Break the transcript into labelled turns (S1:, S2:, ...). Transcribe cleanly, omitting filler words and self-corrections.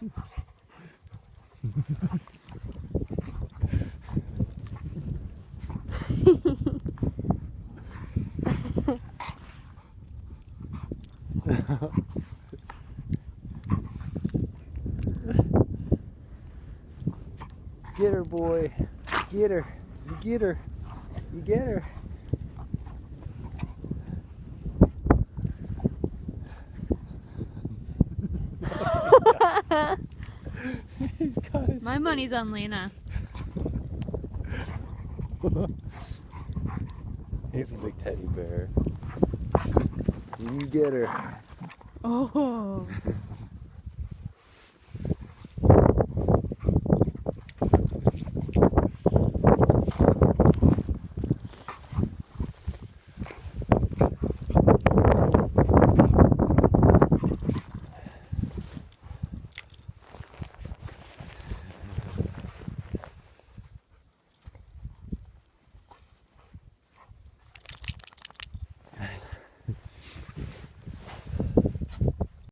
S1: Get her, boy. Get her. You get her. You get her.
S2: My money's on Lena.
S1: He's a big teddy bear. You get her.
S2: Oh.